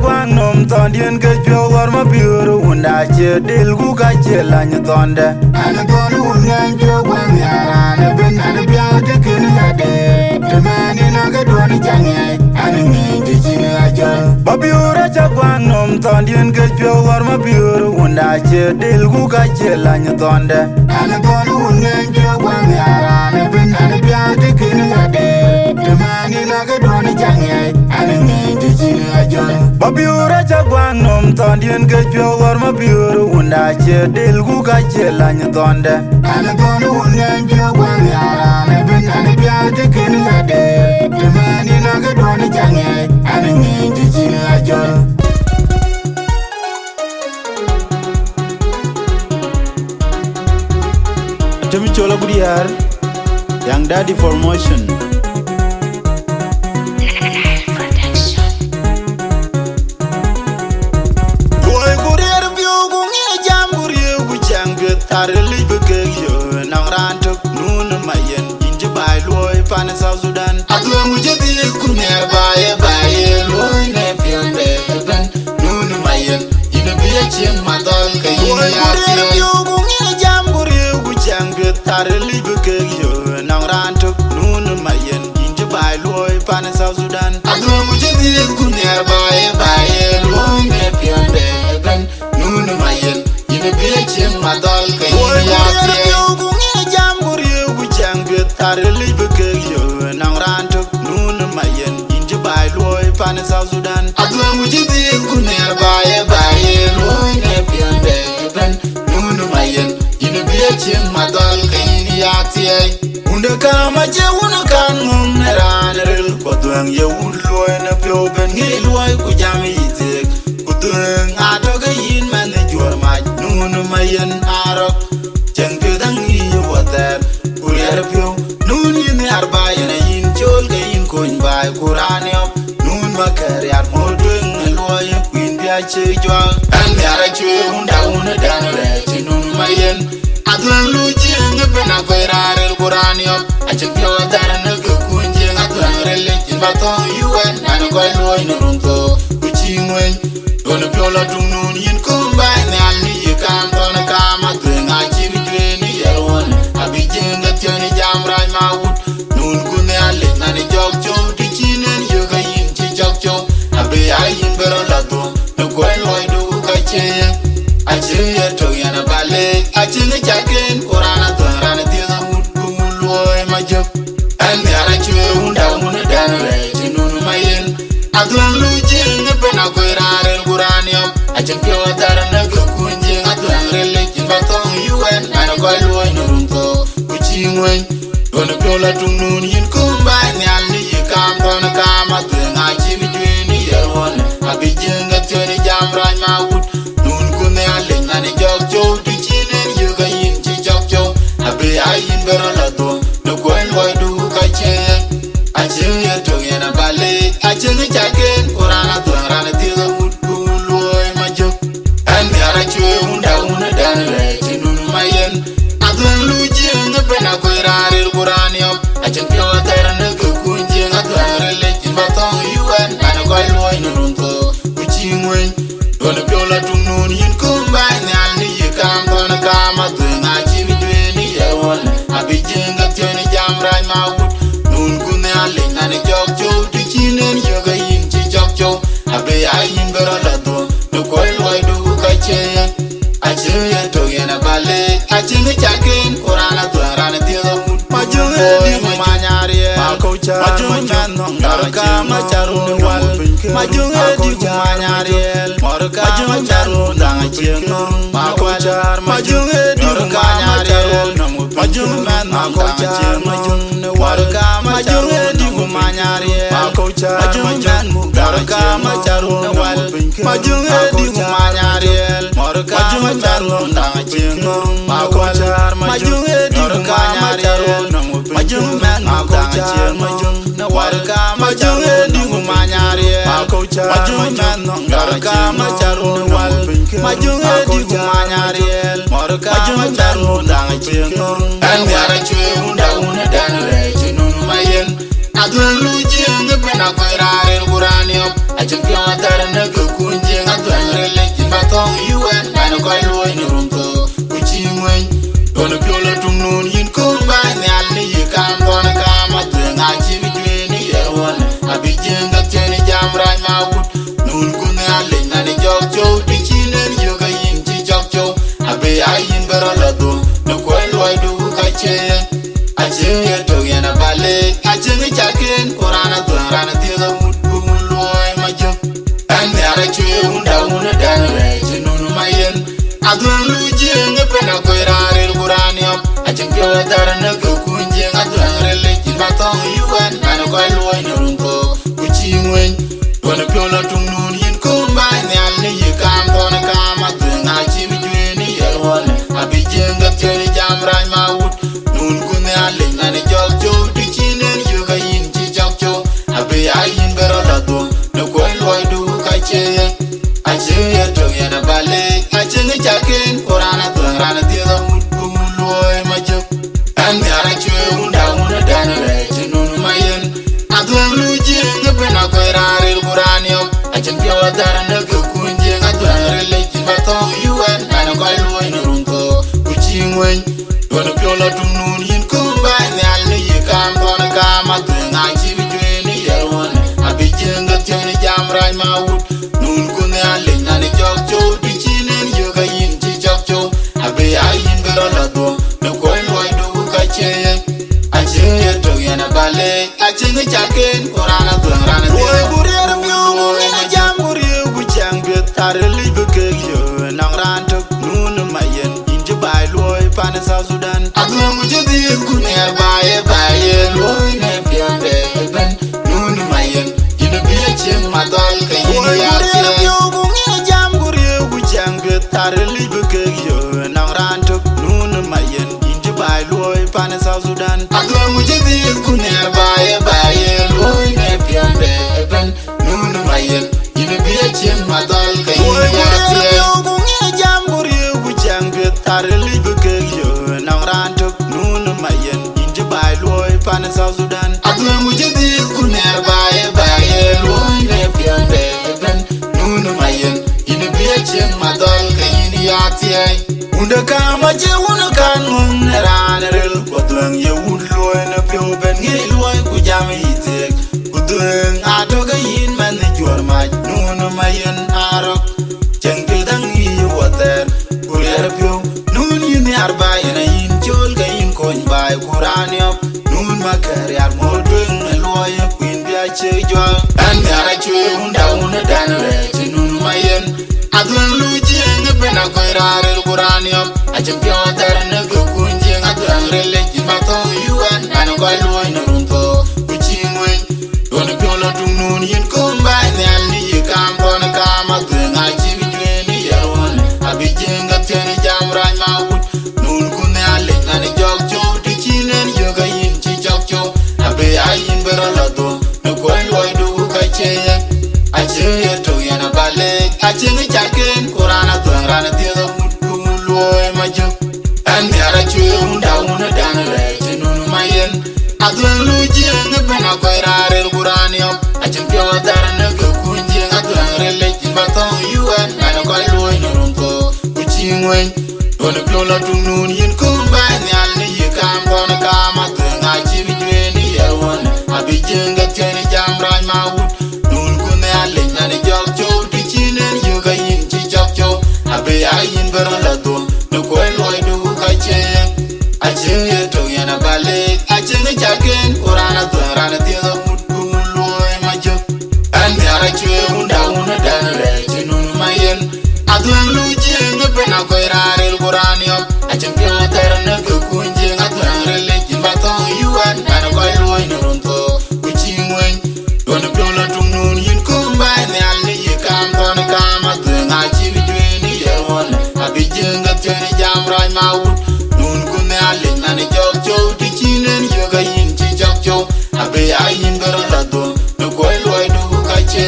gwang nom tondien ke pyo war ma biuru unda che dil gu ka che la ny tonde ana ton ungan pyo gwang yara na ben ana bia de ken ade de mani na ga doni jange ana ni de chi aja ma biura cha gwang nom tondien ke pyo war ma biuru unda che dil gu ka che la ny tonde ana ton ungan pyo gwang yara na ben ana bia de ken ade de mani na ga doni jange ana ni de chi aja ma biura cha gwang nom tondien ke pyo war ma biuru unda che dil gu ka che la ny tonde ana ton ungan pyo gwang yara na ben ana bia de ken ade de mani na ga doni jange ana ni de chi aja Atem Chol Agutyar, Young Daddy for Motion. Boy, Gurier Biogu, Jam Guriu, Jangut, ARIELIC, Nong RAAN took Nul Mayen, into BAAI, Pan SUDAN. Adhueng BAAI, LUOI, Nephew, Nul Mayen, in a BHM, Madol, ARIELIC, Nong RAAN took Nul Mayen, into BAAI, Pan SUDAN. Adhueng BAAI, LUOI, Nephew, Nul Mayen, in a BHM, Madol, ARIELIC, Nong RAAN took Nul Mayen, into BAAI, Pan SUDAN. Adhueng BAAI, LUOI, Nephew, Nul Mayen, in a BHM, Madol, Undaka maje unakan ngom neranel Adhueng ye uloi na pyo ben ngiloi ku jam itek Adhueng adoga yin man jor maj Nul Mayen Arok Cheng pyo dang iyo water Urier pyo Nun yin arba yana yin chol ka yin kony bai Kurani op Nun makar yar modweng naloi Queen bia che jwa An yara chwe unda dan rechi Nul Mayen Adhueng lu jeng pena koirarel Kurani op Acheng pyo dar na ke kunjeng Adhueng religion batong UN Nano koi luoi nurunto Kuchingwen Dono pyo la tung nun yin kumbay Ni alni ye kam tona kam Adhueng achivi jwe ni yerwon Abi jeng tioni jam raj mawut Nun kune alik nani jok chow Di chinen ye ka yin chi jok chow Abi ayin bero la to No koi luoi du ka cheyeng Acheng ye to yana balik Acheng chaken Kurana tuan rana tiada mut Kumuluoi majok An yara chwe unda dan rechi Nul Mayen Adhueng lu jeng pena koirarel Kurani op Acheng pyo dara na ke kunjeng Adhueng religion batong UN Nano koi luoi nurunto Kuchingwen Dono pyo la tung nun yin kumbay Ni alni ye kam tona kam Adhueng achivi jwe ni yerwon Abi jeng tioni jam raj mawut Nun kune alik nani jok chow Di chinen ye ka yin chi jok chow Abi ayin bero la to No koi luoi du ka cheyeng Acheng ye to yana balik Acheng chaken Kurana tuan rana tiada mut Kumuluoi majok An yara chwe unda dan rechi Nul Mayen Adhueng lu jeng pena koirarel Kurani op Acheng pyo dara na ke kunjeng Adhueng religion batong UN Nano koi luoi nurunto Kuchingwen Dono pyo la tung nun yin kumbay Ni alni ye kam tona kam Adhueng achivi jwe ni yerwon Abi jeng tioni jam raj mawut Nun kune alik nani jok chow Di chinen ye ka yin chi jok chow Abi ayin bero la to No koi luoi du ka cheyeng Acheng ye to yana balik Acheng chaken Kurana tuan rana tiada mut Majung di kumanyariel Majung man Morka macaru wal Majung di kumanyariel Morka macaru dang chieng Makwachar Majung di kumanyariel Majung man makwachar Morka majung di kumanyariel Majung man Morka macaru wal Majung di kumanyariel Morka macaru dang chieng Makwachar Majung di kumanyariel Majung man makwachar Warka majung di kumanyariel Majung man Warka macaru wal Majung di kumanyariel Morka macaru dang chieng An yara chwe unda dan rechi Nul Mayen Adhueng lu jeng pena koirarel Kurani op Acheng pyo dar na ke abijeng ga tieni jam rai ma wut nun kun ale nani jok cho di chinen yo ga yin chi jok cho abe ayin bero la do no ko loy du ka che aje ye to yana bale aje ni chaken qur'ana to rana ti da wut bu loy ma jok an ya chwe unda una dan re Nul Mayen Adhueng lu jeng pena ko rare qur'anium aje ke wadar na ko kunjeng Adhueng rele kin batong yuan ana ko loy no runko ku chingwen Wana piola tung nun yin kumba ni al ni yi kam kona kam Adhueng a chi mi jwe ni yel wane abi jenga tieni jam rai ma wut nun kune ale nani jok cho di chinen yu ga yin chi jok cho abi a yin bero la do no koi loy du ka che a che ye to yana bale a che ni chaken qur'ana to rana ti da wut bu loy ma jok an ya ra chwe unda una dan re Nul Mayen Adhueng lu jeng pena ko rare qur'anium achen pio dar na ko kunje Adhueng rele kin batong yuan ana ko loy no runko ku chingwen wana pio la tung nun yin kumba ni al ni yi kam kona kam Adhueng a chi bi jwe ni yel wane abi jenga tieni jam rai ma wut nun kun ale nani jok cho di chinen yo ga yin chi jok cho abi a yin bero la do no ko loy du ka che aje ye to yana bale aje ni chaken qur'ana to rana ti burier mi ni jam burier ku chang bet areli BIKEEK yo nang ran to Nul Mayen inje bai loy pan sa SUDAN Adhueng mu jodi ku ne bae loy ne piande ben Nul Mayen ina bi cheng madal ka yin ya ti yo ku ni jam burier ku chang bet areli BIKEEK yo nang ran to Nul Mayen inje bai loy pan sa SUDAN Adhueng mu jodi ku ne bae loy ne piande ben Nul Mayen ina bi cheng madal ka yin ya ti yo ku ni jam burier ku chang bet areli BIKEEK yo nang ran to Nul Mayen inje bai loy pan sa SUDAN Adhueng mu jodi ku ne bae loy ne piande ben Nul Mayen ina bi cheng madal ka yin ya ti unda kama je una kan ngum ne ran rel ko Adhueng ye wud loy na pio ben ngi loy ku jam yitek Adhueng a to ga yin man ne jor ma Nul Mayen Arok cheng ke dang yi water ku yer pio nun yin arba ina yin chol ga yin kon bai qur'anium nun makar yar modung ne loy kuin bia che jo an ya chwe unda una dan re Nul Mayen Adhueng lu jeng pena ko rare qur'anium achen pio dar na ko kunje Adhueng rele kin batong yuan ana ko loy no runko ku chingwen wana pio la tung nun yin kumba ni al ni yi kam kona kam Adhueng a chi bi jwe ni yel wane abi jenga tieni jam rai ma wut nun kun ale nani jok cho di chinen yo ga yin chi jok cho abi a yin bero la do no ko loy du ka che aje ye to yana bale aje ni chaken qur'ana to rana ti da wut bu loy ma jok an ya ra chwe unda una dan re Nul Mayen Adhueng lu jeng pena ko rare qur'anium achen pio dar na ko kunje Adhueng rele kin batong yuan ana ko loy no runko ku chingwen wana pio la tung nun yin kumba ni al ni yi kam kona kam Adhueng a chi bi jwe ni yel wane abi jenga tieni jam rai ma wut nun kun ale nani jok cho di chinen yo ga yin chi jok cho abi a yin bero la do no ko loy du ka che aje ye to yana bale aje ni chaken qur'ana to rana ti da wut bu loy ma jok an ya ra chwe unda una dan re Nul Mayen Adhueng lu jeng pena ko rare qur'anium achen pio dar na ko kunje Adhueng rele kin batong yuan ana ko loy no runko ku chingwen wana pio la tung nun yin kumba ni al ni yi kam kona kam Adhueng a chi bi jwe ni yel wane abi jenga tieni jam rai ma wut nun kun ale nani jok cho di chinen yo ga yin chi jok cho abi a yin bero la do no ko loy du ka che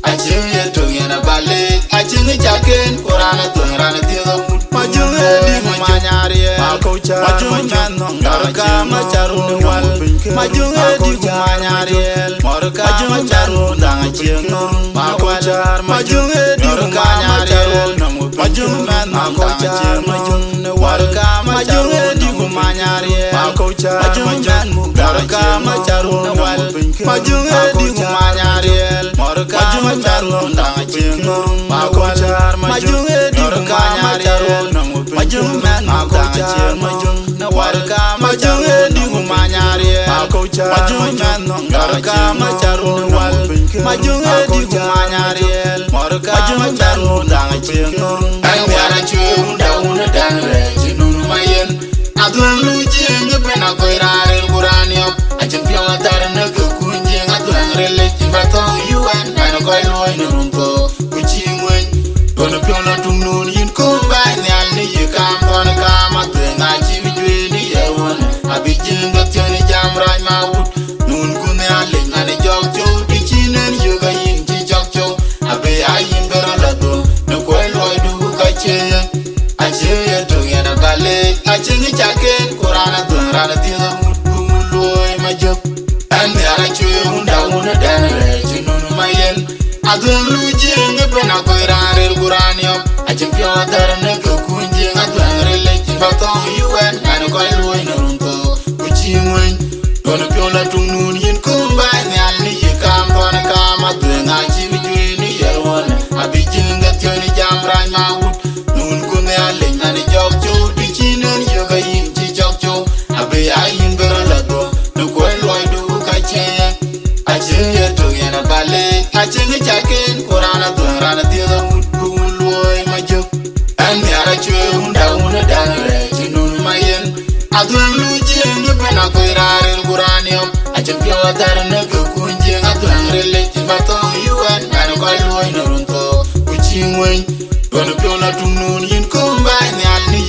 aje ye to yana bale aje ni chaken qur'ana to rana ti da wut ma jwe di ma nyari ma ko cha ma man nong ka ma charu wal ma jwe di ma nyari mor ka ma charu dang chieng ma ko cha ma jwe di ma nyari ma jwe man nong ka chieng ma war ka ma jwe di ma nyari ma ko cha ma jwe man mu ka ma charu wal ma jwe di ma charo ndang chieng ma ko char ma jung e di ka ma charo ma jung man ma ko char ma jung na war ka ma jung e di ma nyari ma ko char ma jung man ngar ka ma charo wal ma jung e di ma nyari ma ka ma charo ndang chieng ai wara chung da una dan re Nul Mayen Adhueng lu chieng be na ko rare buranio Atem Chol Agutyar na ku kunjing Adhueng rele batong UN na ko loy no runto ku chingwen kono piola tung nun yin ko ba nyal ni ye kam ton kam Adhueng a chi wi ni ye won abi jing ga tiani jam raj ma wut nun ku ne ale ngane jog jo di chinen yo ga yin chi jog jo abe ayin gara la do no ko loy du ka che a che ye to ye na bale a che ni chaken kurana do rana ti na mut ku loy ma jog an ne ara che unda una dan re Nul Mayen Adhueng lu chieng be na ko rare buranio Atem Chol Agutyar na ku kunjing Adhueng rele batong UN na ko loy no runto ku chingwen kono piola tung nun yin ko ba nyal ni ye kam ton kam Adhueng a chi wi ni ye won abi jing ga tiani jam raj ma wut nun ku ne ale ngane jog jo di chinen yo ga yin chi jog jo abe ayin gara la do no ko loy du ka che a che ye to ye na bale a che ni chaken kurana do rana ti da mut ku loy ma jog an ne ara che unda una dan re Nul Mayen Adhueng lu chieng be na ko rare buranio Atem Chol Agutyar na ku kunjing Adhueng rele batong UN na ko loy no runto ku chingwen kono piola tung nun yin ko ba nyal ni